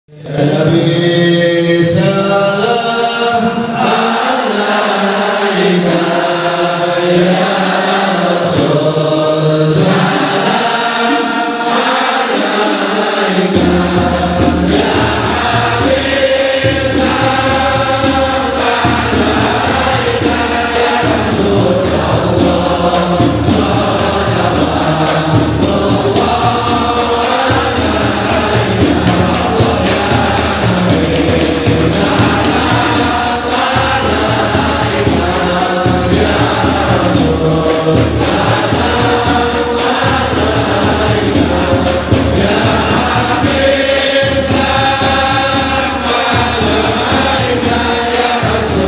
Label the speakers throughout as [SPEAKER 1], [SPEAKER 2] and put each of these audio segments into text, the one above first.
[SPEAKER 1] Nabi salam alaika ya Rasul, salam alaika ya Habib, salam alaika ya Rasulullah,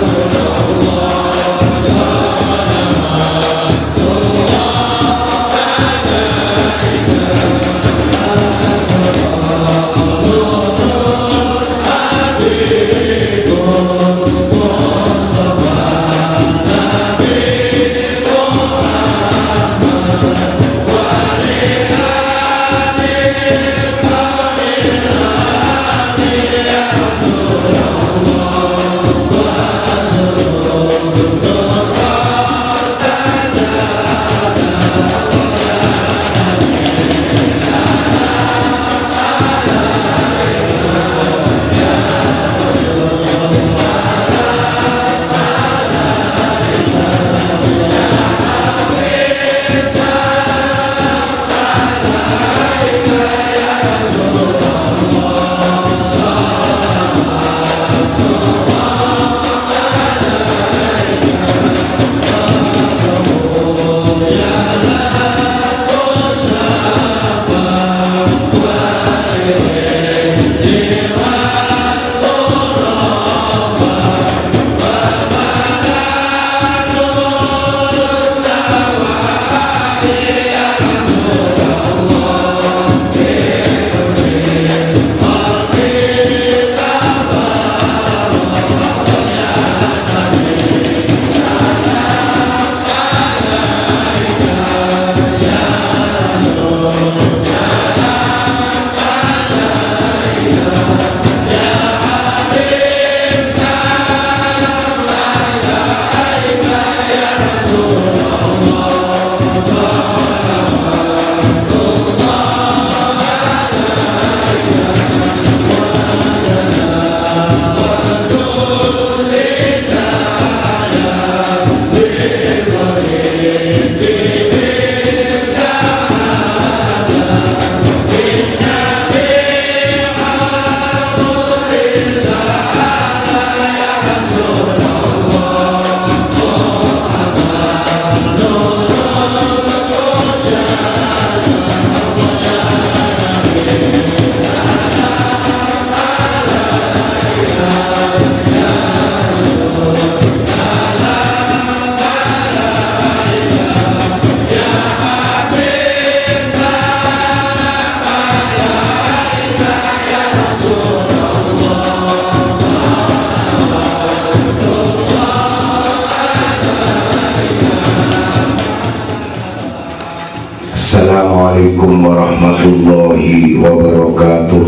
[SPEAKER 1] Assalamualaikum warahmatullahi wabarakatuh.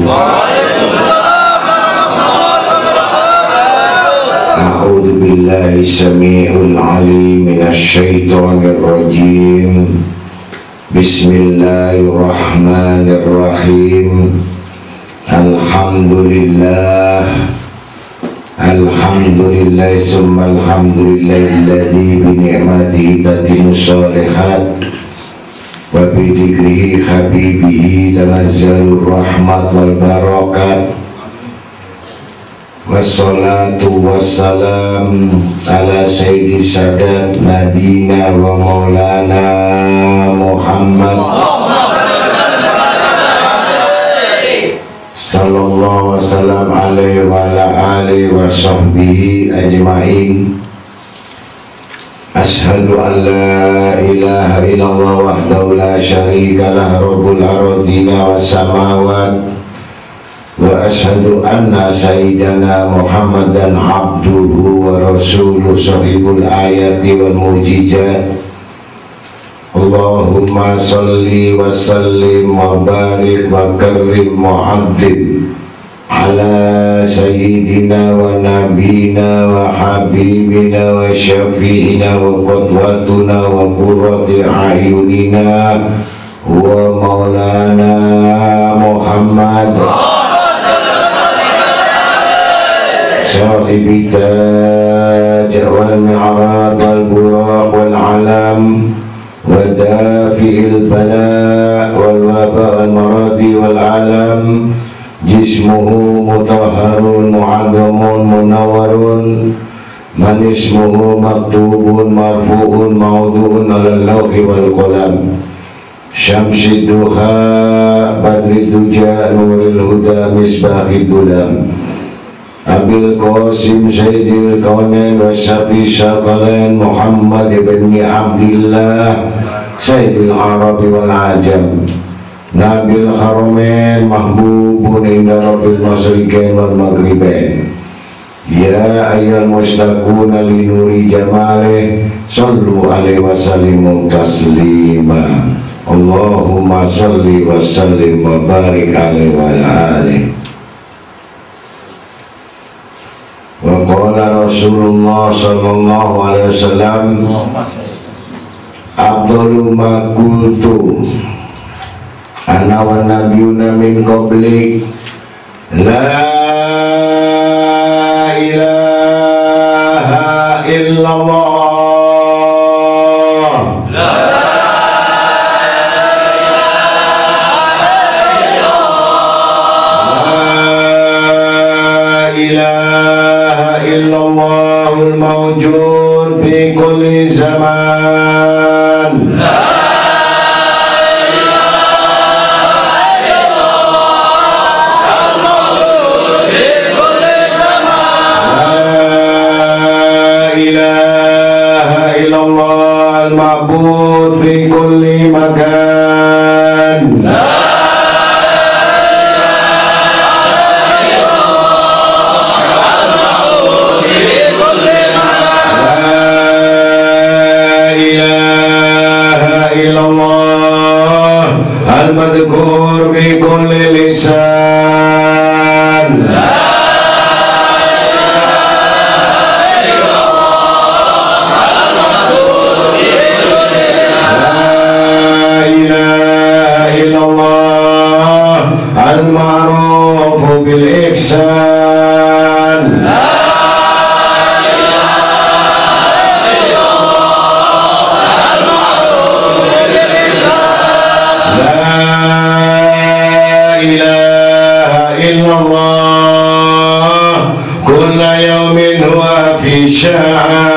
[SPEAKER 1] A'udzu billahi samii'ul 'aliim minasy syaithaanir rajiim. Bismillahirrahmanirrahim. Alhamdulillah summa alhamdulillahilladzi bi ni'matihi tatimmus shalihat wa bi dzikrihi habibihi tanazzalur rahmat wal barakat. Wassalatu wassalam ala sayyidi sadat nabina wa maulana Muhammad sallallahu wasallam alaihi wa ala alihi wa sahbihi ajma'in. Ashhadu an la ilaha illallah wahdahu la syarika lah rabbul ardina was samawat wa ashhadu anna sayyidana Muhammadan abduhu wa rasuluhu sahibul ayati wal mujizat. Allahumma salli wa sallim wa barik wa karrim mu'adzim ala sayyidina wa nabina wa habibina wa syafi'ina wa qudwatuna wa qurrati a'yunina wa maulana Muhammad sahibi taj wal mi'raj wal buraq wal alam wa dafi'il bala wal waba wal maradi wal alam jismuhu mutahharun mu'adhamun munawwarun man ismuhu maktubun marfu'un mawdu'un ala lawhi wal qalam syamsid duha badrid duja nuril huda misbahid dulam abil qasim sayyidil kaunain wa syafi syaqalain Muhammad ibn Abdillah sayyidil arabi wal ajam Nabil Haramain mahbubun inda rabbil masyriqain wal maghribain ya ayyuhal mustaquna li nuri jamalih sallu alaihi wa sallimu taslima Allahumma salli wa sallim wa barik alaihi wa alihi wa qala Rasulullah sallallahu alaihi wasallam afdalu ma qultu ana wa nabiyuna min qablik la ilaha illallah la ilaha illallahul mawjud fi kulli zaman ma'bud fi kulli makan la ilaha illallah al-madhkur fi kulli lisan al-ma'ruf bil ihsan la ilaha illallah al-ma'ruf bil ihsan la ilaha illallah kulla yawmin huwa fi sya'an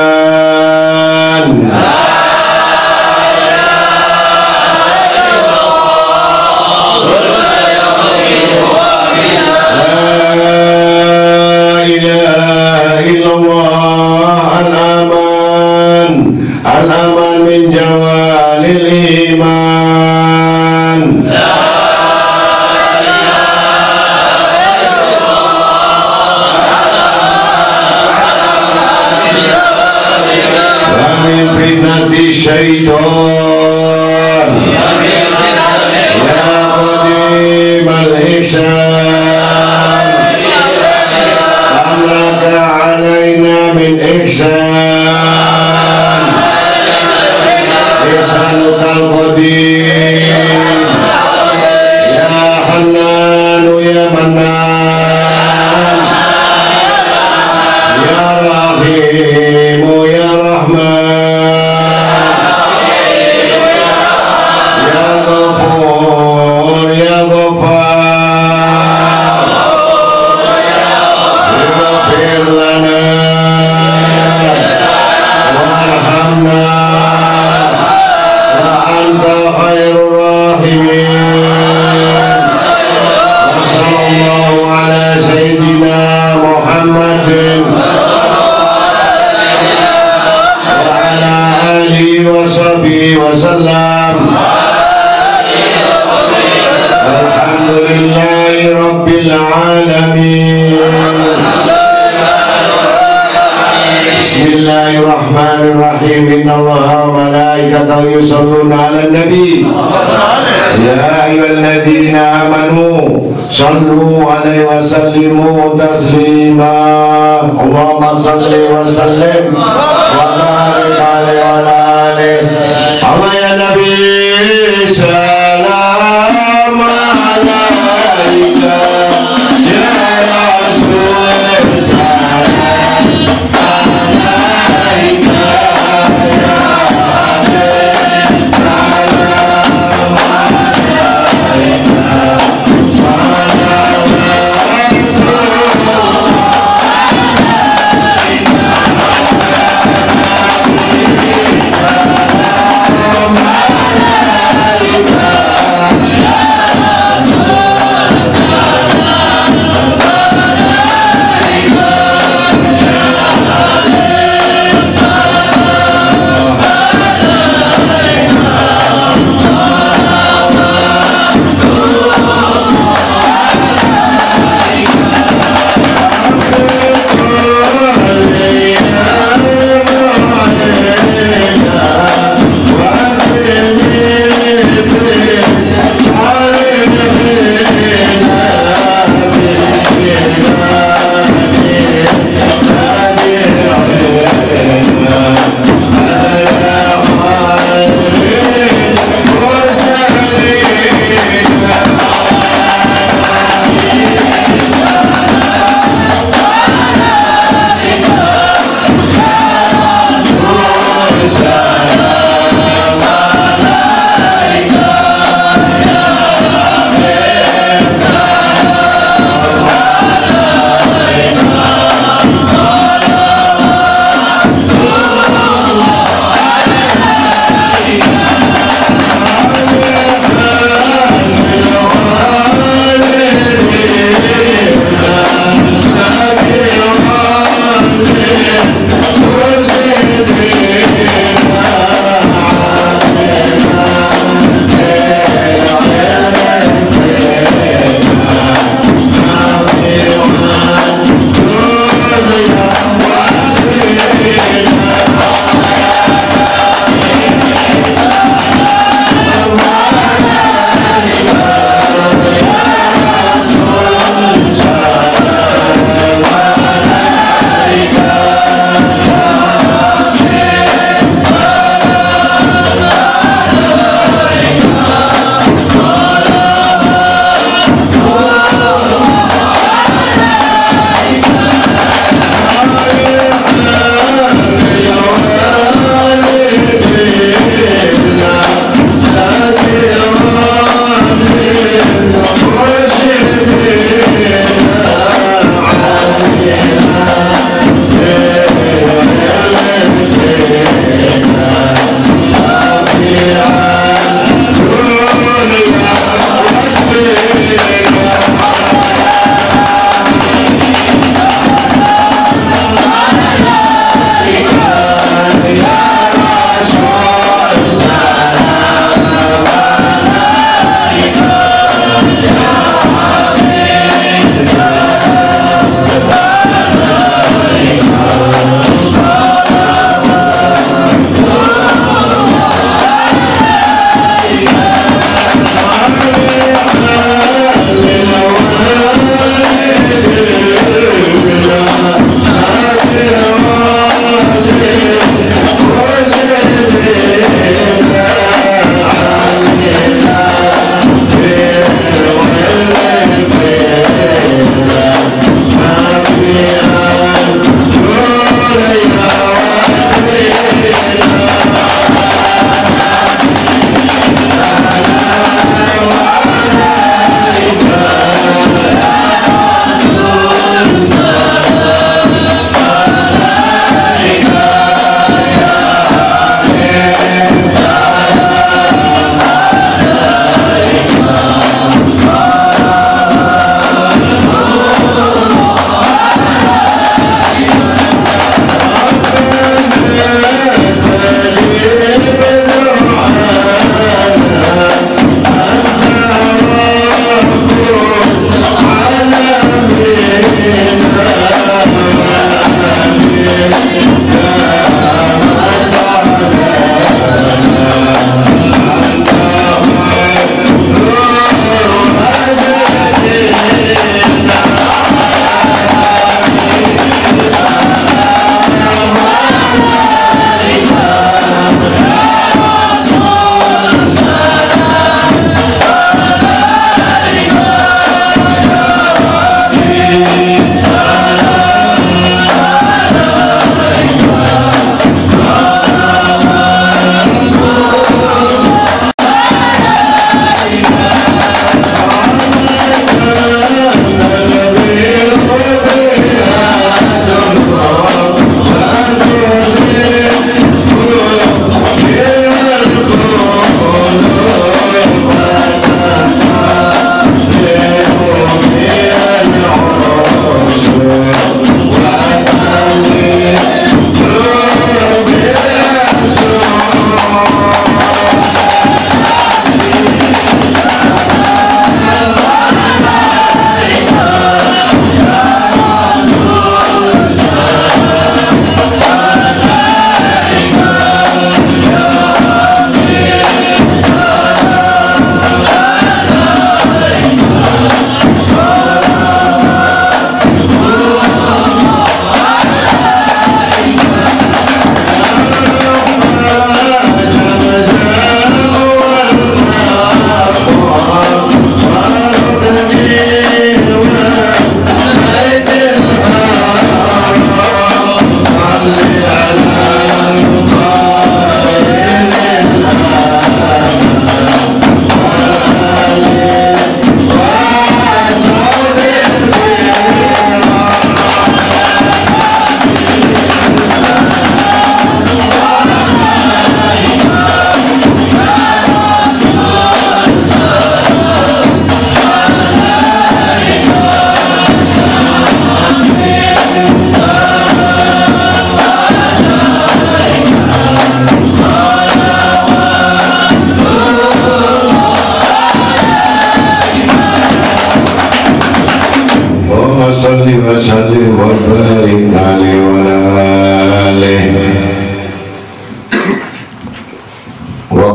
[SPEAKER 1] al-aman min jawalil iman la ilaha wa min fitnati syaitan ya qadim al-ihsan amraka alaina min ihsan ihsanukal qadim ya hannanu ya mannan ya rahimu ya rahman ya ghafur ya ghafar ighfir lana warhamna anta khairur rahimin wa sallallahu ala sayyidina Muhammadin wa ala alihi wa sahbihi wa sallam alhamdulillahi rabbil alamin bismillahirrahmanirrahim innallaha wa malaikatahu yusholluna 'alan nabi ya ayyuhalladzina amanu sallu alaihi wa sallimu taslima. Allahumma salli wa sallim wa barik alaihi wa ala alihi. Allah ya Nabi salam alaika ya Rasul salam alaika ya Habib salam alaika salawatullah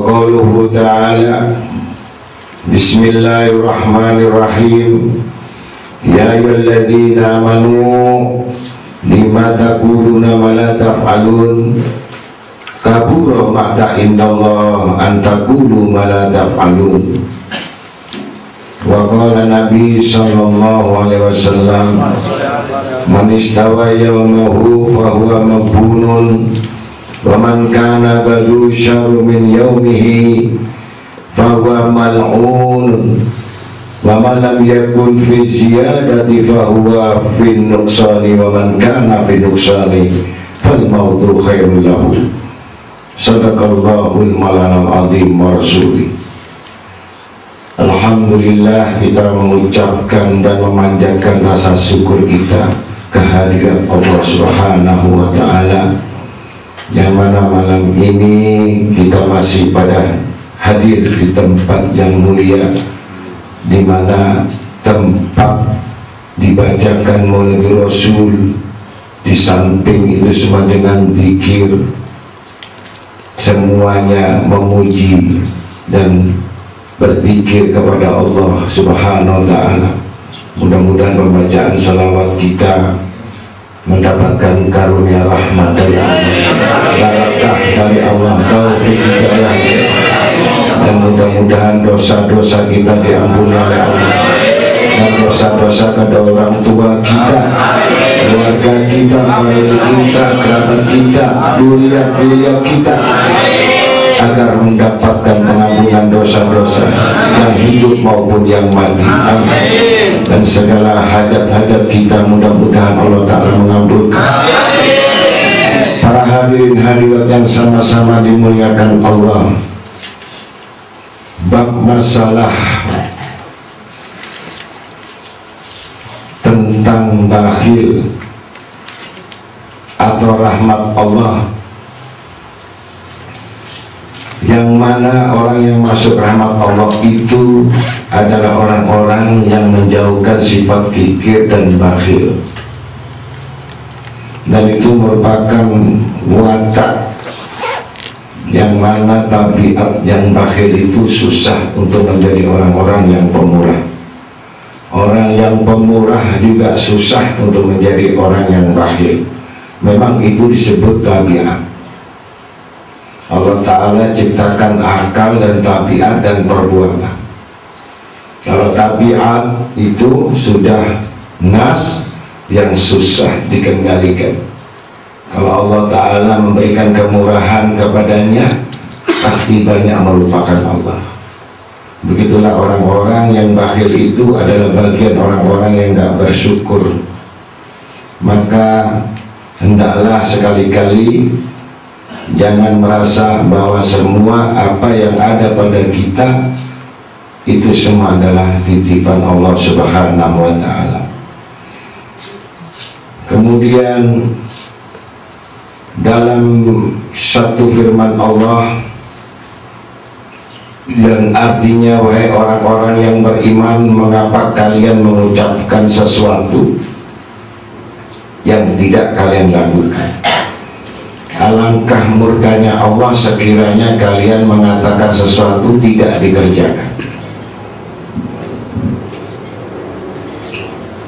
[SPEAKER 1] qauluhu ta'ala Bismillahirrahmanirrahim Ya ayyuhalladzina amanu lima taquluna ma la taf'alun kabura maqta indallah an taqulu ma la taf'alun. Wa qala Nabi sallallahu alaihi wasallam man istawa yawmahu fa huwa maqbunun wa man kana badu syarru min yawmihi fa huwa mal'un wa man lam yakun fi ziyadati fa huwa fi nuqsani wa man kana fi nuqsani fal mautu khairul lahu. Sadaqallahul malanal azim wa rasuli. Alhamdulillah, kita mengucapkan dan memanjatkan rasa syukur kita kehadirat Allah Subhanahu wa Ta'ala, yang mana malam ini kita masih pada hadir di tempat yang mulia, di mana tempat dibacakan maulid Rasul, di samping itu semua dengan zikir, semuanya memuji dan berzikir kepada Allah Subhanahu wa Ta'ala. Mudah-mudahan pembacaan salawat kita mendapatkan karunia rahmat dari Allah, barakah dari Allah, taufik hidayah, dan mudah-mudahan dosa-dosa kita diampuni oleh Allah, dan dosa-dosa kedua orang tua kita, keluarga kita, famili kita, kerabat kita, dulya kita, agar mendapatkan pengampunan dosa-dosa yang hidup maupun yang mati. Amin. Dan segala hajat-hajat kita mudah-mudahan Allah Ta'ala mengabulkan. Para hadirin hadirat yang sama-sama dimuliakan Allah, bab masalah tentang bakhil atau rahmat Allah, yang mana orang yang masuk rahmat Allah itu adalah orang-orang yang menjauhkan sifat kikir dan bakhil, dan itu merupakan watak yang mana tabiat yang bakhil itu susah untuk menjadi orang-orang yang pemurah. Orang yang pemurah juga susah untuk menjadi orang yang bakhil. Memang itu disebut tabiat. Allah Ta'ala ciptakan akal dan tabiat dan perbuatan. Kalau tabiat itu sudah nas yang susah dikendalikan. Kalau Allah Ta'ala memberikan kemurahan kepadanya, pasti banyak melupakan Allah. Begitulah orang-orang yang bakhil itu adalah bagian orang-orang yang gak bersyukur. Maka hendaklah sekali-kali jangan merasa bahwa semua apa yang ada pada kita itu semua adalah titipan Allah Subhanahu wa Ta'ala. Kemudian dalam satu firman Allah yang artinya, wahai orang-orang yang beriman, mengapa kalian mengucapkan sesuatu yang tidak kalian lakukan? Alangkah murkanya Allah sekiranya kalian mengatakan sesuatu tidak dikerjakan.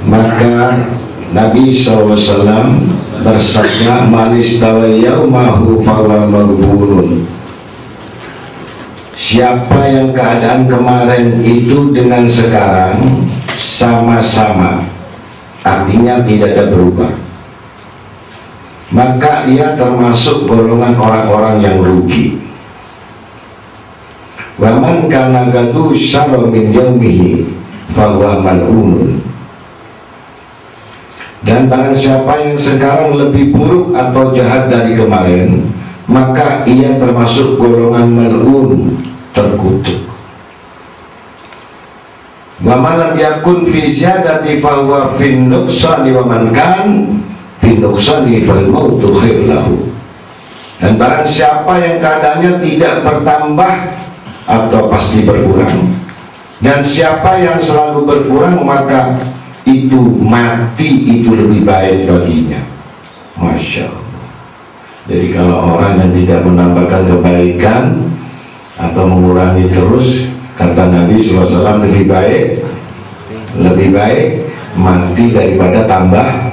[SPEAKER 1] Maka Nabi SAW bersabda, man istawa yaumahu fahuwa maghbunun. Siapa yang keadaan kemarin itu dengan sekarang sama-sama, artinya tidak ada berubah, maka ia termasuk golongan orang-orang yang rugi. Wa man kana gadu syarra min yaumihi fa huwa mal'un. Dan barang siapa yang sekarang lebih buruk atau jahat dari kemarin, maka ia termasuk golongan mal'un, terkutuk. Wa man lam yakun fi ziyadati fa huwa fin nuqsani wa man kan finuksani fal mautu khair lahu. Dan barang siapa yang keadaannya tidak bertambah atau pasti berkurang, dan siapa yang selalu berkurang, maka itu mati itu lebih baik baginya. Masya Allah. Jadi kalau orang yang tidak menambahkan kebaikan atau mengurangi terus, kata Nabi SAW lebih baik mati daripada tambah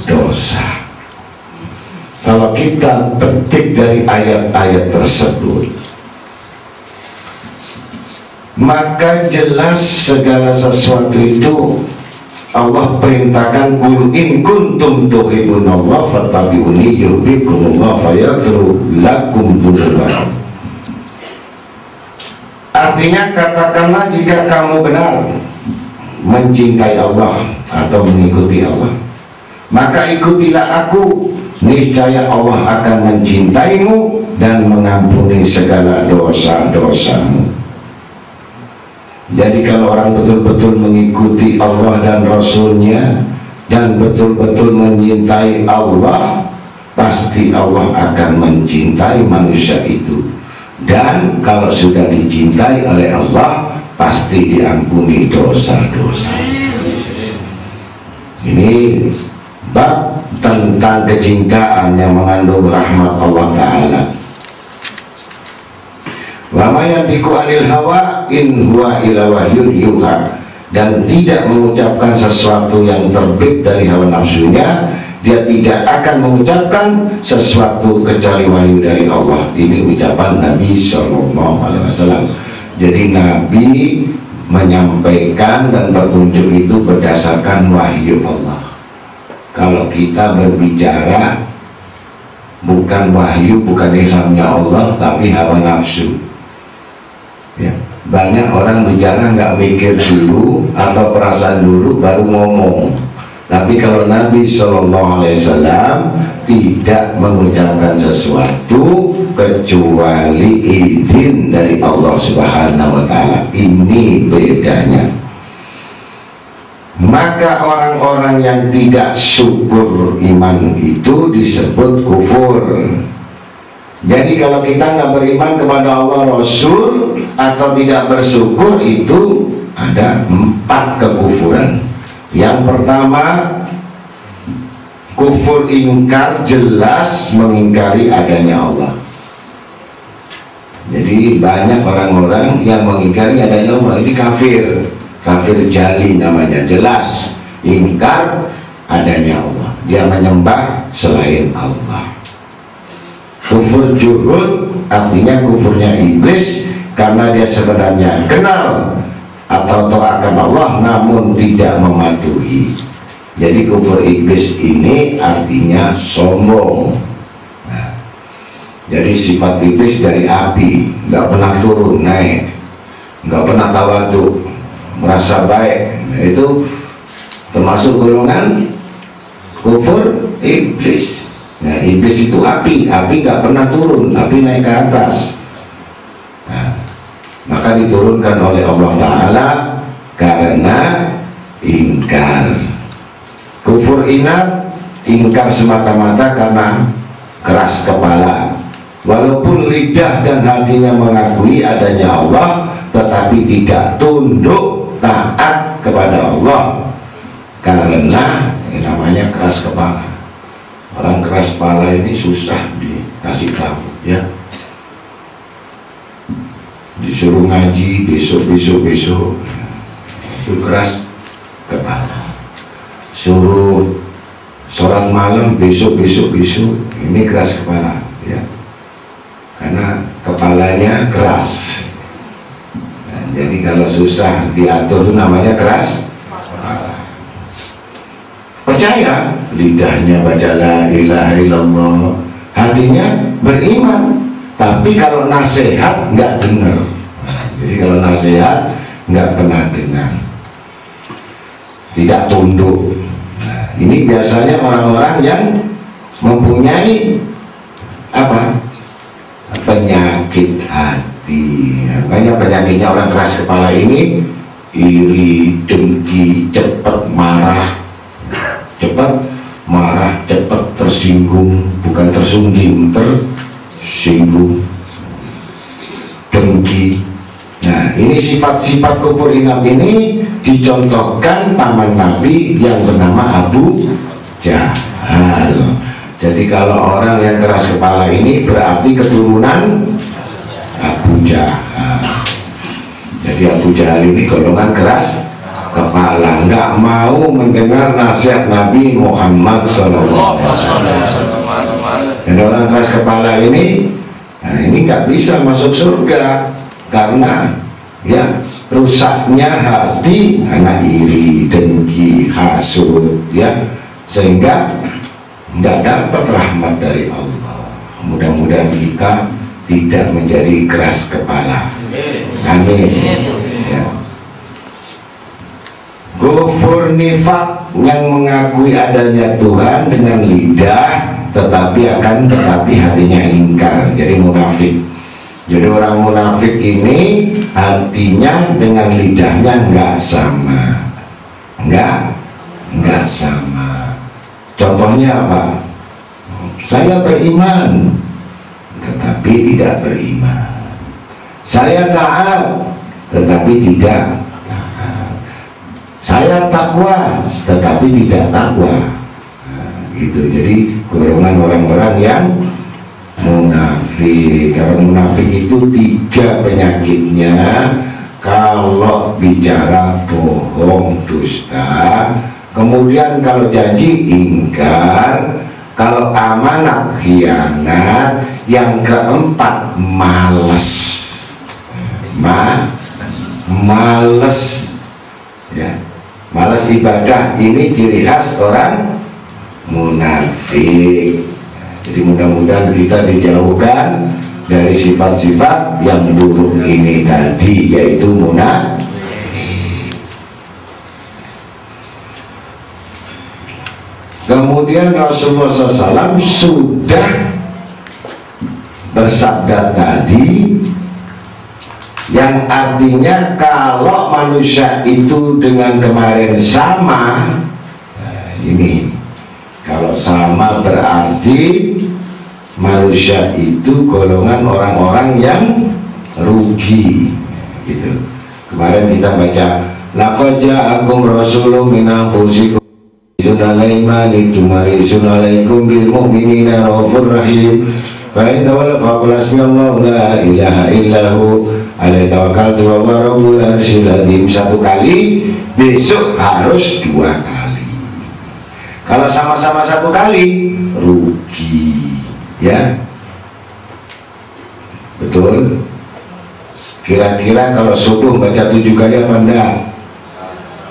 [SPEAKER 1] dosa. Kalau kita petik dari ayat-ayat tersebut, maka jelas segala sesuatu itu Allah perintahkan, qul in kuntum tuhibbunallah fattabi'uni yuhibbukumullah fayaghfir lakum dzunubakum. Artinya, katakanlah jika kamu benar mencintai Allah atau mengikuti Allah, maka ikutilah aku, niscaya Allah akan mencintaimu dan mengampuni segala dosa-dosamu. Jadi kalau orang betul-betul mengikuti Allah dan Rasulnya dan betul-betul mencintai Allah, pasti Allah akan mencintai manusia itu. Dan kalau sudah dicintai oleh Allah, pasti diampuni dosa-dosa. Ini bab tentang kecintaan yang mengandung rahmat Allah Ta'ala. Wa ma yantiqu 'anil hawa in huwa illa wahyun yuha, dan tidak mengucapkan sesuatu yang terbit dari hawa nafsunya, dia tidak akan mengucapkan sesuatu kecuali wahyu dari Allah. Ini ucapan Nabi SAW. Jadi Nabi menyampaikan dan petunjuk itu berdasarkan wahyu Allah. Kalau kita berbicara bukan wahyu, bukan ilhamnya Allah, tapi hawa nafsu. Ya, banyak orang bicara nggak mikir dulu atau perasaan dulu baru ngomong. Tapi kalau Nabi SAW tidak mengucapkan sesuatu kecuali izin dari Allah Subhanahu wa Ta'ala. Ini bedanya. Maka orang-orang yang tidak syukur iman itu disebut kufur. Jadi kalau kita nggak beriman kepada Allah Rasul atau tidak bersyukur, itu ada 4 kekufuran. Yang pertama, kufur ingkar, jelas mengingkari adanya Allah. Jadi banyak orang-orang yang mengingkari adanya Allah, ini kafir. Kafir jali namanya, jelas ingkar adanya Allah, dia menyembah selain Allah. Kufur juhud artinya kufurnya iblis, karena dia sebenarnya kenal atau tahu akan Allah namun tidak mematuhi. Jadi kufur iblis ini artinya sombong. Nah, jadi sifat iblis dari api, nggak pernah turun naik, nggak pernah tawadhu, merasa baik. Nah, itu termasuk golongan kufur iblis. Nah, iblis itu api nggak pernah turun, api naik ke atas. Nah, maka diturunkan oleh Allah Ta'ala karena ingkar. Kufur inat, ingkar semata-mata karena keras kepala. Walaupun lidah dan hatinya mengakui adanya Allah, tetapi tidak tunduk taat kepada Allah karena namanya keras kepala. Orang keras kepala ini susah dikasih tahu, ya. Disuruh ngaji besok itu keras kepala. Suruh sholat malam besok ini keras kepala, ya. Karena kepalanya keras. Nah, jadi kalau susah diatur itu namanya keras kepala. Percaya, lidahnya baca la ilaha illallah, hatinya beriman, tapi kalau nasihat nggak dengar. Jadi kalau nasihat nggak pernah dengar, tidak tunduk. Nah, ini biasanya orang-orang yang mempunyai apa? Penyakit hati. Makanya penyakitnya orang keras kepala ini iri, dengki, cepat marah, cepat tersinggung, bukan tersungging, tersinggung, dengki. Nah, ini sifat-sifat kufur inat ini dicontohkan paman Nabi yang bernama Abu Jahal. Jadi kalau orang yang keras kepala ini berarti keturunan Abu Jahal. Jadi Abu Jahal ini golongan keras kepala, nggak mau mendengar nasihat Nabi Muhammad SAW. Dan orang keras kepala ini, nah ini nggak bisa masuk surga karena ya rusaknya hati, anak iri, dengki, hasud, ya, sehingga nggak dapat rahmat dari Allah. Mudah-mudahan kita tidak menjadi keras kepala. Amin. Ya. Kufur nifak, yang mengakui adanya Tuhan dengan lidah, tetapi hatinya ingkar, jadi munafik. Jadi orang munafik ini hatinya dengan lidahnya nggak sama, nggak sama. Contohnya apa? Saya beriman, tetapi tidak beriman. Saya taat, tetapi tidak taat. Saya takwa, tetapi tidak takwa. Nah, gitu. Jadi golongan orang-orang yang munafik. Karena munafik itu 3 penyakitnya. Kalau bicara bohong, dusta. Kemudian kalau janji ingkar. Kalau amanat khianat. Yang keempat males. Males, ya, males ibadah. Ini ciri khas orang munafik. Jadi mudah-mudahan kita dijauhkan dari sifat-sifat yang buruk ini tadi, yaitu munafik. Kemudian Rasulullah SAW sudah bersabda tadi, yang artinya kalau manusia itu dengan kemarin sama. Nah, ini kalau sama berarti manusia itu golongan orang-orang yang rugi, gitu. Kemarin kita baca, laqad ja'akum rasulun min anfusikum sunalaikum bil mu'minina raufur rahim. Fa in tawalla faqul hasbiyallahu la ilaha illahu alaihi tawakkaltu wa huwa rabbul arsyil azim. 1 kali, besok harus 2 kali. Kalau sama-sama 1 kali rugi, ya. Betul. Kira-kira kalau subuh baca 7 kali apa enggak?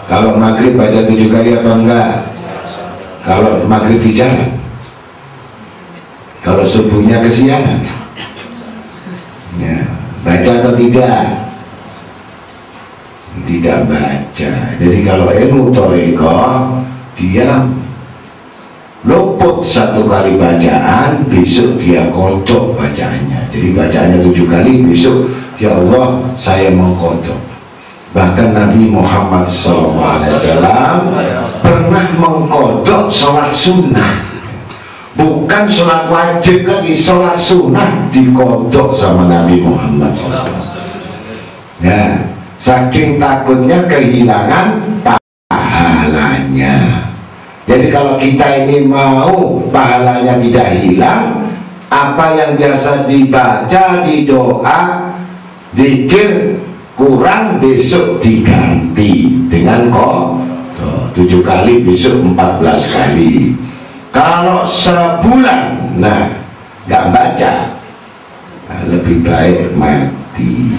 [SPEAKER 1] Kalau maghrib baca 7 kali apa enggak? Kalau maghrib di jalan, kalau subuhnya kesiangan, ya, baca atau tidak? Tidak baca. Jadi kalau ilmu thariqah, dia luput 1 kali bacaan, besok dia kodok bacaannya. Jadi bacaannya 7 kali, besok ya Allah saya mau kodok. Bahkan Nabi Muhammad SAW pernah mengkodok sholat sunnah, bukan sholat wajib lagi, sholat sunnah dikodok sama Nabi Muhammad SAW. Ya, saking takutnya kehilangan pahalanya. Jadi kalau kita ini mau pahalanya tidak hilang, apa yang biasa dibaca di doa, zikir kurang, besok diganti dengan 7 kali, besok 14 kali. Kalau sebulan, nah nggak baca, nah, lebih baik mati.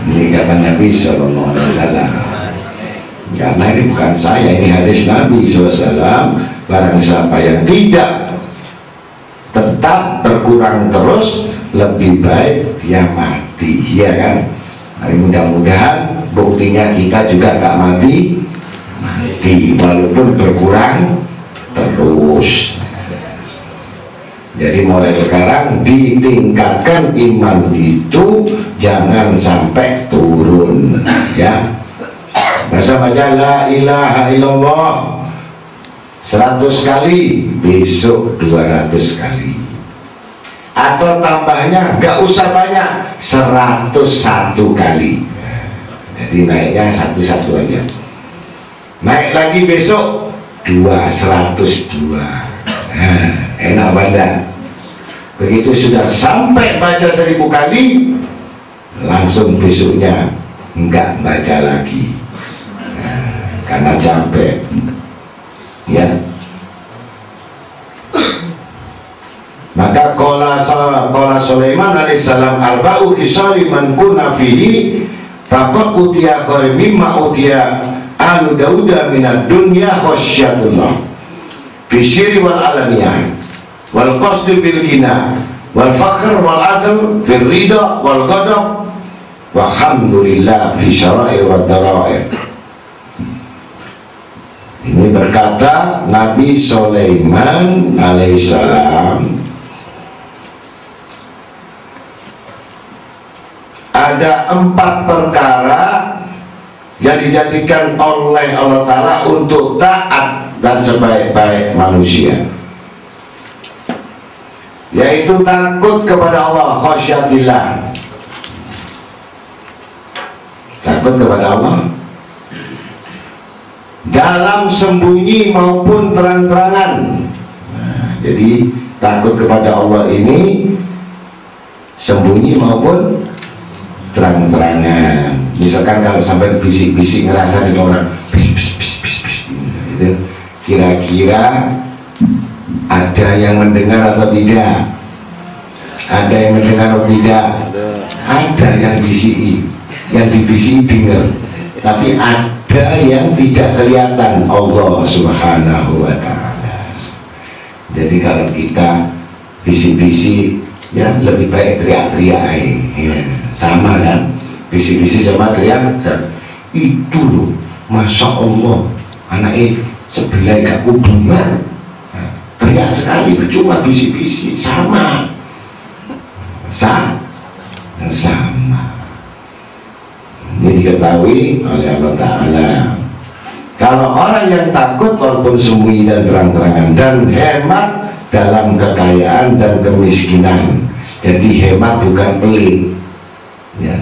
[SPEAKER 1] Ini kata Nabi SAW. Karena ini bukan saya, ini hadis Nabi SAW. Barang siapa yang tidak tetap berkurang terus, lebih baik dia mati, ya kan? Nah, mudah-mudahan buktinya kita juga gak mati, walaupun berkurang terus. Jadi mulai sekarang ditingkatkan iman itu, jangan sampai turun, ya. Baca la ilaha illallah 100 kali, besok 200 kali. Atau tambahnya gak usah banyak, 101 kali. Jadi naiknya 1 aja. Naik lagi besok 102. Nah, enak banget. Begitu sudah sampai baca 1000 kali, langsung besoknya enggak baca lagi, karena capek, ya. Maka qala Sulaiman alaihissalam arba'u khisari man kunna fihi faqad utiya khairan mimma utiya alu dauda minad dunya khasyatullah fi syirri wal alaniyah wal qasdi bil ghina wal fakhr wal adl fil ridha wal ghadab walhamdulillah fi syara'i wad dara'i. Ini berkata Nabi Sulaiman alaihissalam, ada 4 perkara yang dijadikan oleh Allah Ta'ala untuk taat dan sebaik-baik manusia, yaitu takut kepada Allah, khasyatillah, takut kepada Allah dalam sembunyi maupun terang-terangan. Jadi takut kepada Allah ini sembunyi maupun terang-terangan. Misalkan kalau sampai bisik-bisik ngerasa dengan orang gitu, kira-kira ada yang mendengar atau tidak? Ada yang mendengar atau tidak? Ada yang bisiki, yang dibisiki dengar, tapi ada yang tidak kelihatan, Allah Subhanahu wa Ta'ala. Jadi kalau kita bisik-bisik, ya lebih baik teriak-teriak, ya. Sama kan, bisik-bisik sama teriak. Itu loh, Masya Allah, anaknya sebelah gak kubungan, teriak sekali, percuma bisik-bisik. Sama ini diketahui oleh Allah Ta'ala. Kalau orang yang takut walaupun sembunyi dan terang-terangan, dan hemat dalam kekayaan dan kemiskinan. Jadi hemat bukan pelit, ya.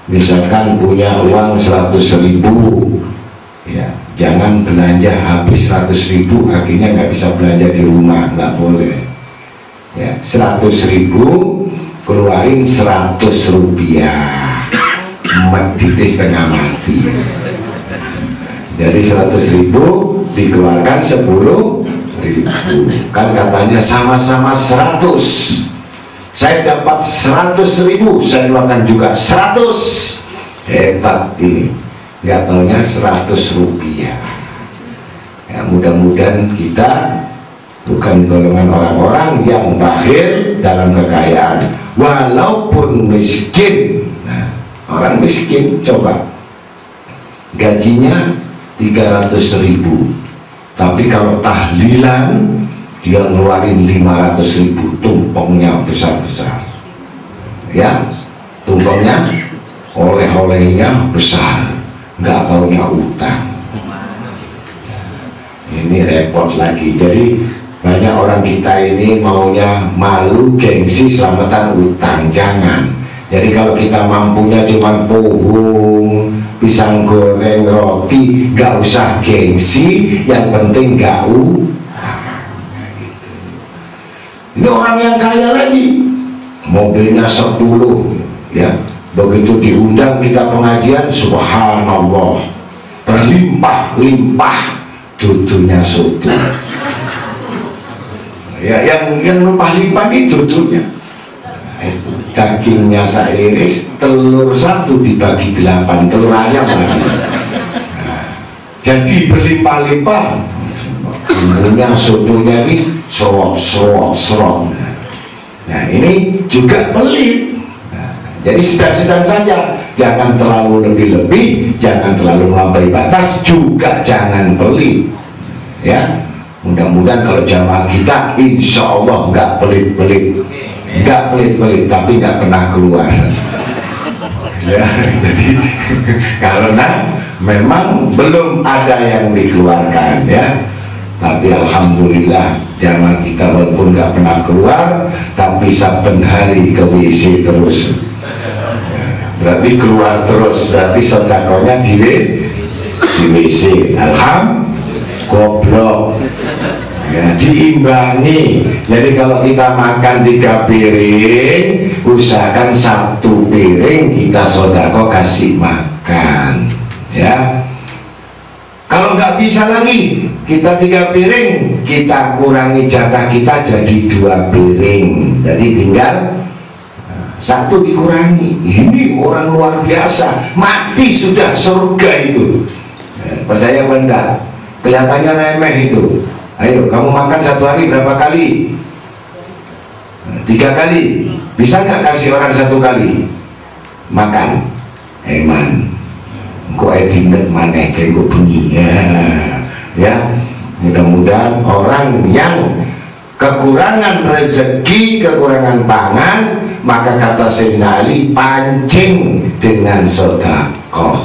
[SPEAKER 1] Misalkan punya uang 100.000, ya, jangan belanja habis 100.000 akhirnya nggak bisa belanja di rumah, nggak boleh, ya. 100.000 keluarin 100 rupiah, titis setengah mati. Jadi 100.000 dikeluarkan 10.000, kan katanya sama-sama 100. Saya dapat 100.000, saya keluarkan juga 100. Hebat ini, nggak taunya 100 rupiah. Ya, mudah-mudahan kita bukan golongan orang-orang yang bakhil dalam kekayaan, walaupun miskin. Nah, orang miskin coba gajinya 300.000, tapi kalau tahlilan dia ngeluarin 500.000, tumpengnya besar-besar, ya, tumpengnya, oleh-olehnya besar, nggak taunya utang. Ini repot lagi. Jadi banyak orang kita ini maunya malu, gengsi, selamatan utang. Jangan. Jadi kalau kita mampunya cuma pohon, pisang goreng, roti, nggak usah gengsi, yang penting nggak utang. Ini orang yang kaya lagi, mobilnya 10, ya, begitu diundang kita pengajian, subhanallah, berlimpah-limpah, dudunya soto. Ya, yang limpah-limpah ini dudunya, dagingnya seiris, telur 1 dibagi 8, telur ayam lagi. Nah, jadi berlimpah-limpah. Bumbunya, sotonya ini serot. Nah, ini juga pelit. Nah, jadi sedang-sedang saja, jangan terlalu lebih-lebih, jangan terlalu melampaui batas, juga jangan pelit, ya. Mudah-mudahan kalau jamaah kita insya Allah nggak pelit-pelit, tapi nggak pernah keluar. Ya, jadi karena memang belum ada yang dikeluarkan, ya. Tapi alhamdulillah jamaah kita walaupun nggak pernah keluar, tapi saben hari ke WC terus. Berarti keluar terus, berarti sedekahnya di WC. Alhamdulillah, goblok. ya, diimbangi. Jadi kalau kita makan 3 piring, usahakan 1 piring kita sedekah kasih makan, ya. Kalau nggak bisa lagi, kita 3 piring, kita kurangi jatah kita jadi 2 piring. Jadi tinggal 1 dikurangi. Ini orang luar biasa, mati sudah surga itu. Percaya apa enggak? Kelihatannya remeh itu. Ayo, kamu makan 1 hari berapa kali? 3 kali. Bisa nggak kasih orang 1 kali makan? Eman. Kok inget mana kayak gue bunyi ya. Mudah-mudahan orang yang kekurangan rezeki, kekurangan pangan, maka kata Sayyidina Ali, pancing dengan sedekah.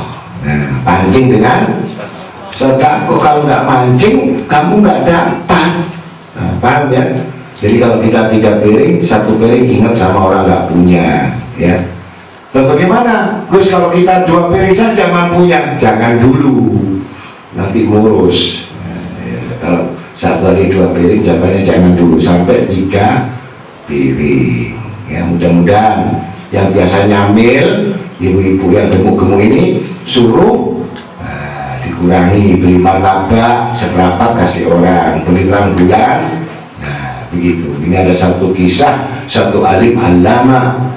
[SPEAKER 1] Nah, pancing dengan sedekah. Kalau nggak pancing, kamu nggak dapat. Nah, paham ya? Jadi kalau kita 3 piring, 1 piring ingat sama orang nggak punya, ya. Nah, bagaimana Gus kalau kita 2 piring saja mampunya? Jangan dulu, nanti ngurus. Ya, kalau 1 hari 2 piring, jatahnya jangan dulu, sampai 3 piring. Ya, mudah-mudahan yang biasa nyamil, ibu-ibu yang gemuk-gemuk ini suruh dikurangi, beli martabak seperempat kasih orang, beli terang bulan. Nah, begitu. Ini ada 1 kisah, 1 alim alama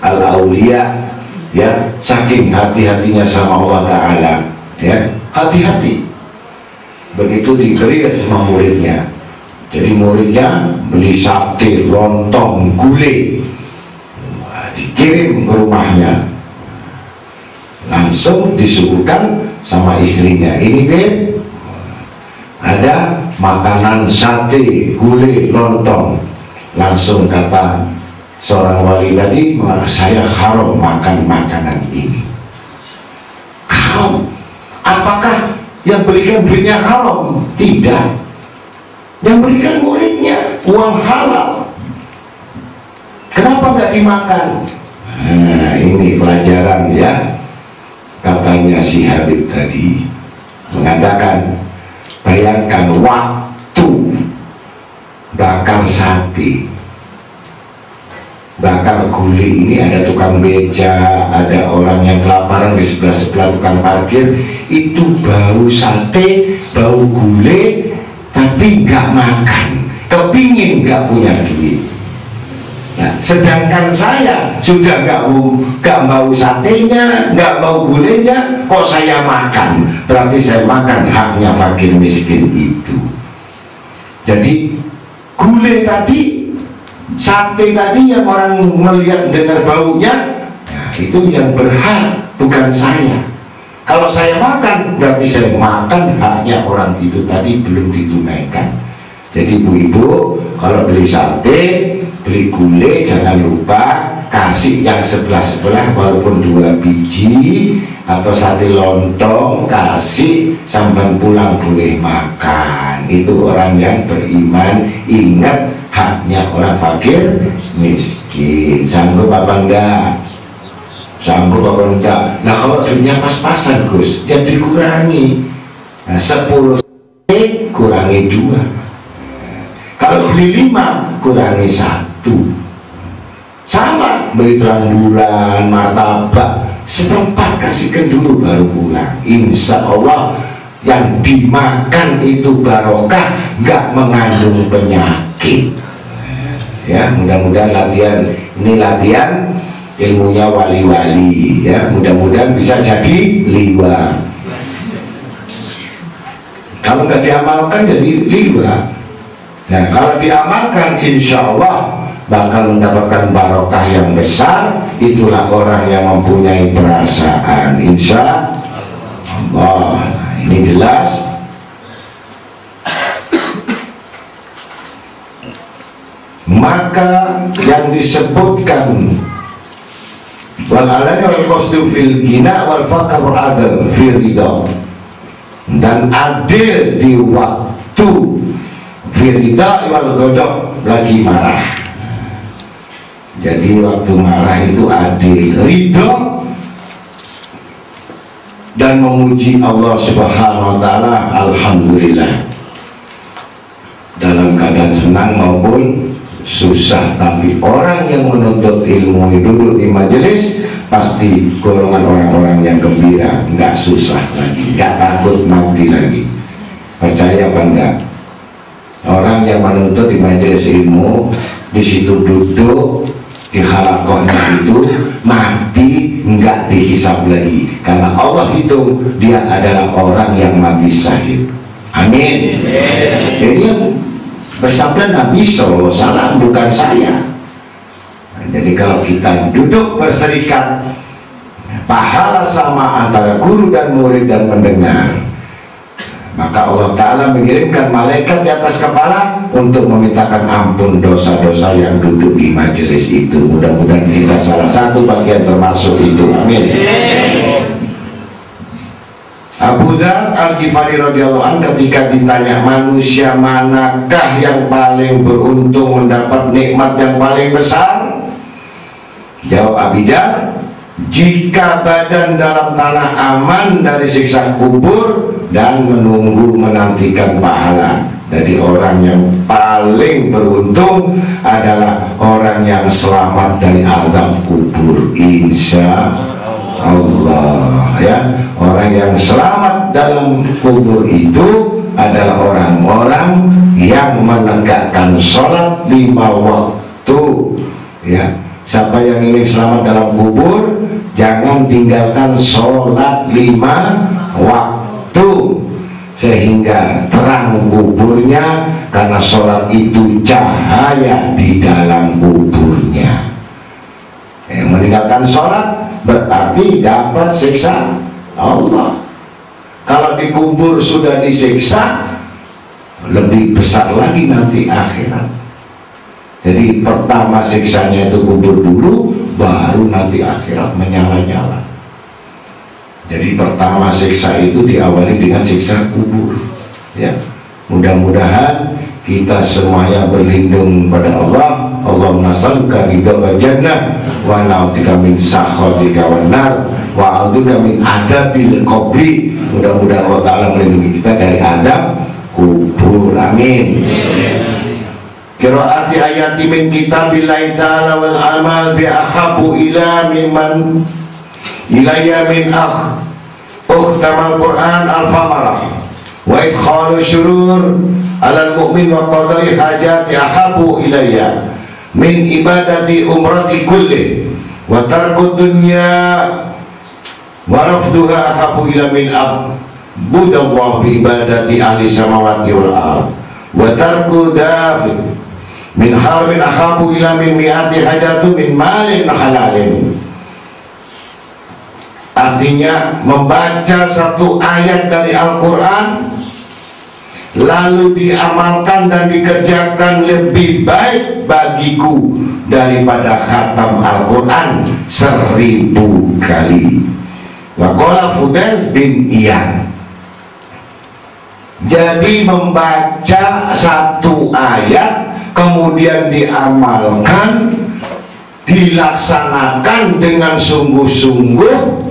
[SPEAKER 1] al-aulia, ya, saking hati-hatinya sama Allah Ta'ala, ya, hati-hati. Begitu diberi sama muridnya. Jadi muridnya beli sate, lontong, gulai, dikirim ke rumahnya, langsung disuguhkan sama istrinya. Ini Beb, ada makanan sate, gulai, lontong. Langsung kata seorang wali tadi, saya haram makan makanan ini. Haram? Apakah yang berikan duitnya haram? Tidak. Yang berikan muridnya, uang halal. Kenapa nggak dimakan? Nah, ini pelajaran, ya. Katanya si Habib tadi mengatakan, bayangkan waktu bakar sate, bakar gulai, ini ada tukang beca, ada orang yang kelaparan di sebelah-sebelah tukang parkir, itu bau sate, bau gulai, tapi nggak makan, kepingin nggak punya duit. Nah, sedangkan saya sudah nggak bau satenya, nggak bau gulainya, kok saya makan? Berarti saya makan haknya fakir miskin itu. Jadi gulai tadi, sate tadi yang orang melihat dengar baunya, nah, itu yang berhak, bukan saya. Kalau saya makan, berarti saya makan haknya orang itu tadi belum ditunaikan. Jadi ibu-ibu kalau beli sate, beli gulai, jangan lupa kasih yang sebelah-sebelah walaupun 2 biji, atau sate lontong kasih, sampai pulang boleh makan. Itu orang yang beriman, ingat haknya orang fakir miskin. Sanggup apa enggak? Sanggup apa enggak? Nah, kalau duitnya pas-pasan Gus, ya dikurangi. Nah, 10 kurangi 2. Kalau beli 5 kurangi 1. Sama beli terang bulan, martabak, setempat kasihkan dulu baru pulang. Insya Allah yang dimakan itu barokah, nggak mengandung penyakit. Ya, mudah-mudahan latihan ini latihan ilmunya wali-wali, ya, mudah-mudahan bisa jadi liwa. Kalau nggak diamalkan jadi liwa. Nah, kalau diamalkan insya Allah bakal mendapatkan barokah yang besar. Itulah orang yang mempunyai perasaan, insya Allah. Nah, ini jelas. Maka yang disebutkan wal alani wal qasdu fil gina wal faqr adl fi ridha, dan adil di waktu firida wal godok lagi marah. Jadi waktu marah itu adil, ridho, dan memuji Allah Subhanahu wa ta'ala, alhamdulillah. dalam keadaan senang maupun susah. Tapi orang yang menuntut ilmu duduk di majelis pasti golongan orang-orang yang gembira, nggak susah lagi, nggak takut mati lagi. Percaya apa enggak? Orang yang menuntut di majelis ilmu, di situ duduk di halakohnya itu mati nggak dihisab lagi, karena Allah hitung dia adalah orang yang mati syahid. Amin. Jadi yang bersabda Nabi SAW, bukan saya. Nah, jadi kalau kita duduk berserikat, pahala sama antara guru dan murid dan mendengar, maka Allah Ta'ala mengirimkan malaikat di atas kepala untuk memintakan ampun dosa-dosa yang duduk di majelis itu. Mudah-mudahan kita salah satu bagian termasuk itu. Amin. Abu Dzar Al-Ghifari radhiyallahu anhu ketika ditanya manusia manakah yang paling beruntung mendapat nikmat yang paling besar, jawab Abu Dzar, jika badan dalam tanah aman dari siksa kubur dan menunggu menantikan pahala. Jadi orang yang paling beruntung adalah orang yang selamat dari azab kubur, insya Allah. Ya, orang yang selamat dalam kubur itu adalah orang-orang yang menegakkan sholat 5 waktu. Ya, siapa yang ingin selamat dalam kubur, jangan tinggalkan sholat 5 waktu sehingga terang kuburnya, karena sholat itu cahaya di dalam kuburnya. Yang meninggalkan sholat berarti dapat siksa Allah. Kalau dikubur sudah disiksa, lebih besar lagi nanti akhirat. Jadi pertama siksanya itu kubur dulu, baru nanti akhirat menyala-nyala. Jadi pertama siksa itu diawali dengan siksa kubur. Ya, mudah-mudahan kita semuanya berlindung pada Allah. Allahumma nas'aluka ridha jannah wa na'udzubika min sakhatika wan nar wa a'udzubika min adzabil qabri. Mudah-mudahan Allah Ta'ala melindungi kita dari azab kubur. Amin. Qiraati ayati min kitabillahi ta'ala wal amal bi ahabu ila mimman ilayya min ukhtamal Quran al-famarah wa idkhalu syurur alal mu'min wa qadai hajati ahabu ilayya min ibadati umrati kulli wa tarku dunya wa rafduha ahabu ila min abudallah bi ibadati ahli samawati wal ard wa tarku dafi min harbin ahabu ila min mi'ati hajatu min malin halalin. Artinya membaca satu ayat dari Al-Quran lalu diamalkan dan dikerjakan lebih baik bagiku daripada khatam Al-Quran 1000 kali. Waqala Fudail bin Iyad. Jadi membaca satu ayat kemudian diamalkan, dilaksanakan dengan sungguh-sungguh,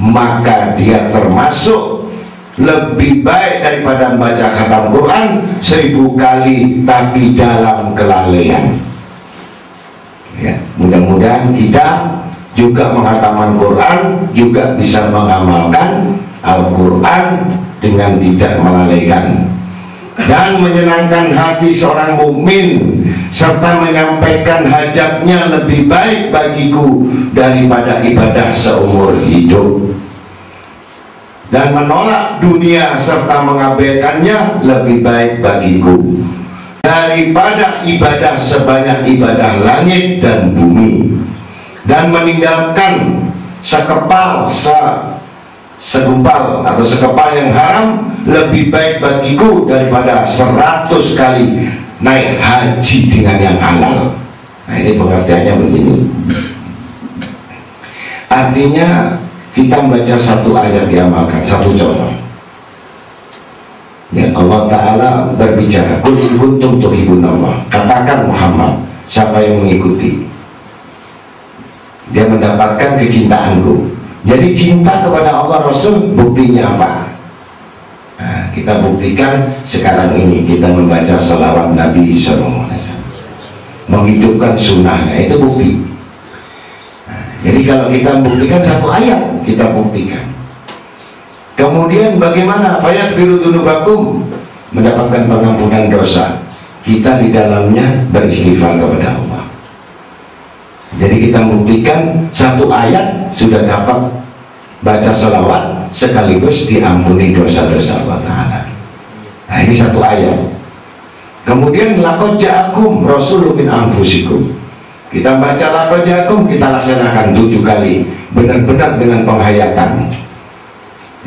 [SPEAKER 1] maka dia termasuk lebih baik daripada membaca khatam Quran 1000 kali tapi dalam kelalaian. Ya, mudah-mudahan kita juga menghatamkan Quran, juga bisa mengamalkan Al-Quran dengan tidak melalaikan dan menyenangkan hati seorang mukmin serta menyampaikan hajatnya lebih baik bagiku daripada ibadah seumur hidup, dan menolak dunia serta mengabaikannya lebih baik bagiku daripada ibadah sebanyak ibadah langit dan bumi, dan meninggalkan segumpal atau sekepal yang haram lebih baik bagiku daripada 100 kali naik haji dengan yang halal. Nah, ini pengertiannya begini. Artinya kita membaca satu ayat diamalkan. Satu contoh, ya, Allah Ta'ala berbicara, Qul in kuntum tuhibbunallah, katakan Muhammad, siapa yang mengikuti dia mendapatkan kecintaanku. Jadi cinta kepada Allah Rasul buktinya apa? Nah, kita buktikan sekarang ini kita membaca salawat Nabi SAW, menghidupkan sunnahnya, itu bukti. Nah, jadi kalau kita buktikan satu ayat, kita buktikan. Kemudian bagaimana? Fayaghfiru dzunubakum, mendapatkan pengampunan dosa. Kita di dalamnya beristighfar kepada Allah. Jadi kita buktikan satu ayat sudah dapat baca salawat sekaligus diampuni dosa-dosa Allah Ta'ala. Nah, ini satu ayat. Kemudian laqad ja'akum rasulun min anfusikum, kita baca laqad ja'akum, kita laksanakan 7 kali benar-benar dengan penghayatan,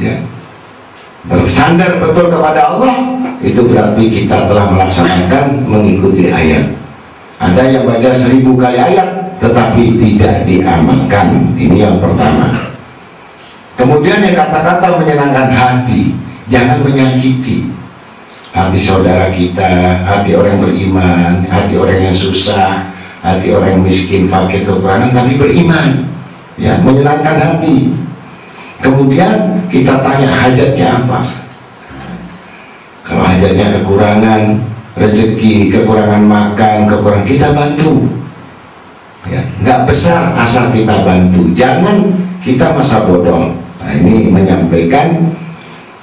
[SPEAKER 1] ya, bersandar betul kepada Allah. Itu berarti kita telah melaksanakan mengikuti ayat. Ada yang baca 1000 kali ayat tetapi tidak diamalkan. Ini yang pertama. Kemudian yang kata-kata menyenangkan hati, jangan menyakiti hati saudara kita, hati orang beriman, hati orang yang susah, hati orang yang miskin, fakir, kekurangan, tapi beriman, ya, menyenangkan hati. Kemudian kita tanya hajatnya apa. Kalau hajatnya kekurangan rezeki, kekurangan makan, kekurangan, kita bantu, ya, nggak besar asal kita bantu, jangan kita masa bodoh. Nah, ini menyampaikan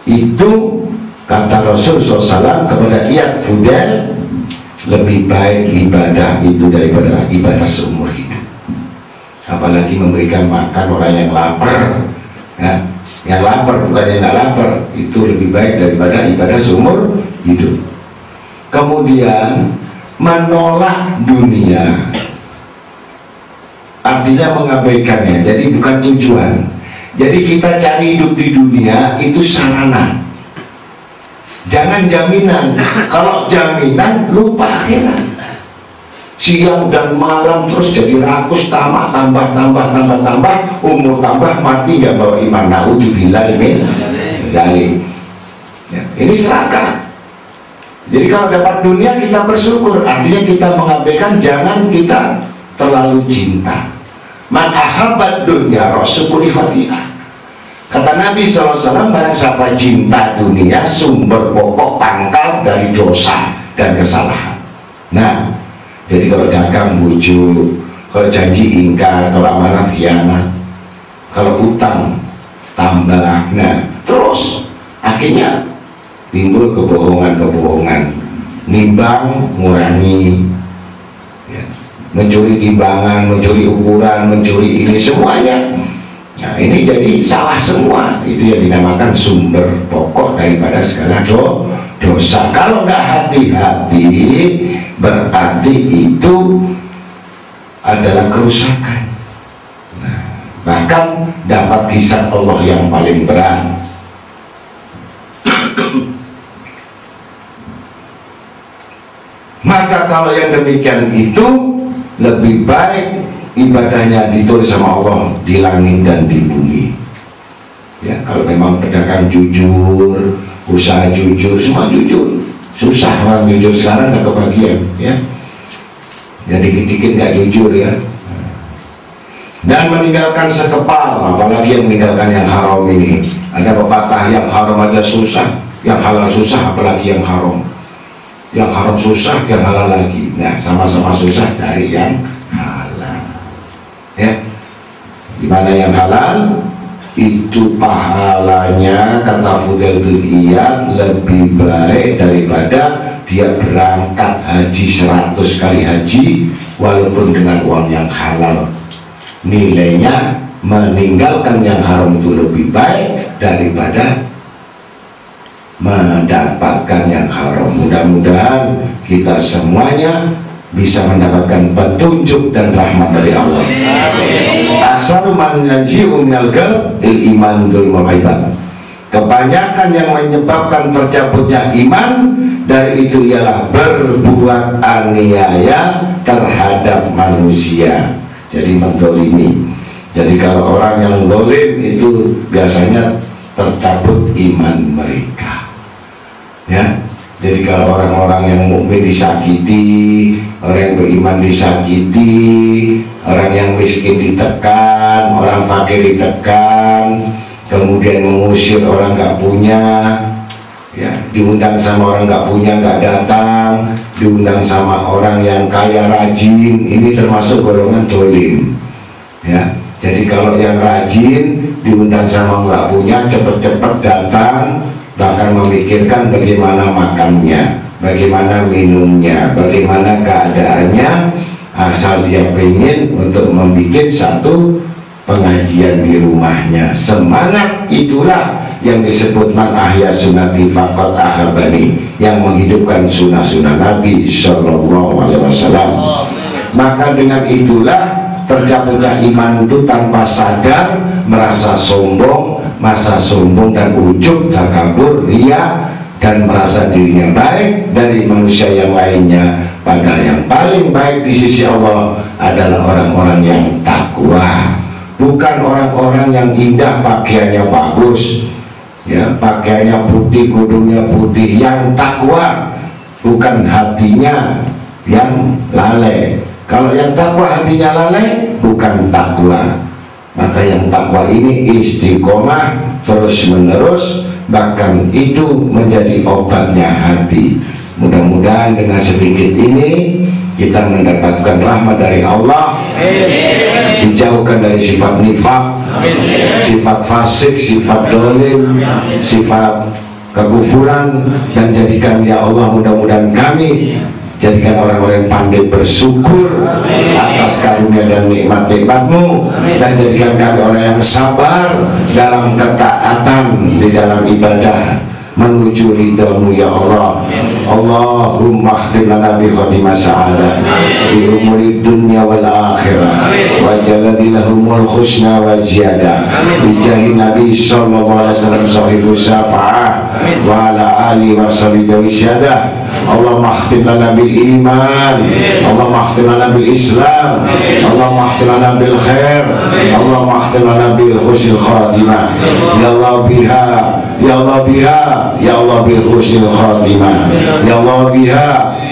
[SPEAKER 1] itu kata Rasul SAW kepada Iyad Fudel, lebih baik ibadah itu daripada ibadah seumur hidup. Apalagi memberikan makan orang yang lapar, ya, yang lapar, bukan yang nggak lapar, itu lebih baik daripada ibadah seumur hidup. Kemudian menolak dunia, artinya mengabaikannya, jadi bukan tujuan. Jadi kita cari hidup di dunia itu sarana, jangan jaminan. Kalau jaminan, lupa akhirat. Siang dan malam terus jadi rakus, tamak, tambah, umur tambah, mati nggak bawa iman. Naudzubillah min dzalik. Ya, ini serakah. Jadi kalau dapat dunia kita bersyukur, artinya kita mengabaikan, jangan kita terlalu cinta. Man ahabbat dunya rasukuli khati'ah. Kata Nabi SAW, barang siapa cinta dunia, sumber pokok pangkal dari dosa dan kesalahan. Nah, jadi kalau dagang bujuk, kalau janji ingkar, kalau amanah khianat, kalau utang tambah, nah terus akhirnya timbul kebohongan, nimbang ngurangi, ya, mencuri timbangan, mencuri ukuran, mencuri ini semuanya. Nah, ini jadi salah semua. Itu yang dinamakan sumber pokok daripada segala dosa. Kalau nggak hati-hati, berarti itu adalah kerusakan. Nah, bahkan dapat kisah Allah yang paling berat. Maka kalau yang demikian itu lebih baik ibadahnya ditulis sama Allah di langit dan di bumi. Ya, kalau memang pedagang jujur, usaha jujur, semua jujur. Susah orang jujur sekarang nggak kebagian, ya. Jadi dikit-dikit nggak jujur, ya. Dan meninggalkan sekepal, apalagi yang meninggalkan yang haram ini. Ada pepatah, yang haram aja susah, yang halal susah, apalagi yang haram. Yang haram susah, yang halal lagi. Nah, sama-sama susah, cari yang halal, ya. Dimana yang halal itu pahalanya, kata Fudel bin Iyad, lebih baik daripada dia berangkat haji 100 kali haji walaupun dengan uang yang halal. Nilainya meninggalkan yang haram itu lebih baik daripada mendapatkan yang haram. Mudah-mudahan kita semuanya bisa mendapatkan petunjuk dan rahmat dari Allah. Aksar man yanji'u minal qalb iman dzul mawaibat. Kebanyakan yang menyebabkan tercabutnya iman dari itu ialah berbuat aniaya terhadap manusia. Jadi mendolimi. Jadi kalau orang yang zalim itu biasanya tercabut iman mereka, ya. Jadi kalau orang-orang yang mukmin disakiti, orang yang beriman disakiti, orang yang miskin ditekan, orang fakir ditekan, kemudian mengusir orang gak punya, ya, diundang sama orang nggak punya nggak datang, diundang sama orang yang kaya rajin, ini termasuk golongan dolim, ya. Jadi kalau yang rajin diundang sama nggak punya, cepet-cepet datang, bahkan memikirkan bagaimana makannya, bagaimana minumnya, bagaimana keadaannya, asal dia pengen untuk membuat satu pengajian di rumahnya. Semangat itulah yang disebut man ahya sunnati faqad ahabani, yang menghidupkan sunnah-sunnah Nabi Sallallahu Alaihi Wasallam. Maka dengan itulah tercapainya iman itu tanpa sadar, merasa sombong, masa sombong dan ujub, takabur, riya, dan merasa dirinya baik dari manusia yang lainnya. Padahal yang paling baik di sisi Allah adalah orang-orang yang takwa, bukan orang-orang yang indah pakaiannya bagus, ya, pakaiannya putih, kudungnya putih. Yang takwa bukan hatinya yang lalai. Kalau yang takwa hatinya lalai, bukan takwa. Maka yang takwa ini istiqomah terus menerus, bahkan itu menjadi obatnya hati. Mudah-mudahan dengan sedikit ini kita mendapatkan rahmat dari Allah, dijauhkan dari sifat nifak, sifat fasik, sifat dolim, sifat kekufuran, dan jadikan ya Allah mudah-mudahan kami jadikan orang-orang yang pandai bersyukur atas karunia dan nikmat-nikmat-Mu, dan jadikan kami orang yang sabar dalam ketaatan di dalam ibadah menuju ridha-Mu ya Allah. Allahumma khtim lana bi khatimah sa'adah fi umuri dunya wal akhirah wa jaladilahumul husna wa ziyadah bi jahi Nabi sallallahu alaihi wasallam sahibu syafa'ah wa ala alihi wa sahbihi syadah. Allahumma khtim lana bil iman, Allahumma khtim lana bil islam, Allahumma khtim lana bil khair, Allahumma khtim lana bil husnil khatimah. Ya Allah biha, ya Allah biha, ya Allah bil husnil khatimah. Ya Allah biha,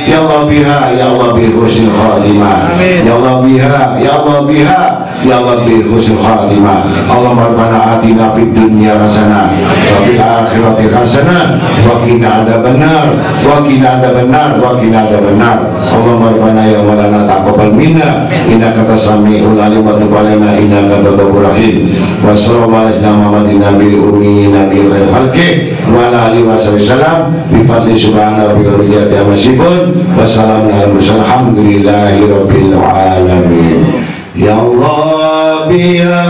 [SPEAKER 1] ya Allah biha, ya Allah bil husnil khatimah. Ya Allah biha, ya Allah biha, ya Allah bil husnil khatimah. Allahumma rabbana atina fid dunya hasanah wa fil akhirati hasanah wa qina adzabannar wa qina adzabannar wa qina adzabannar. Allahumma rabbana ya maulana taqabbal minna innaka tasami'ul alim wa tub alaina innaka tawwabur rahim. Wa sallallahu alaihi Muhammadin nabiyil ummi nabiyil khair khalqi wa ala alihi wasallam bi fadli subhana rabbika rabbil izzati amma yasifun wa salamun alal mursalin alhamdulillahi rabbil alamin. Ya Allah biha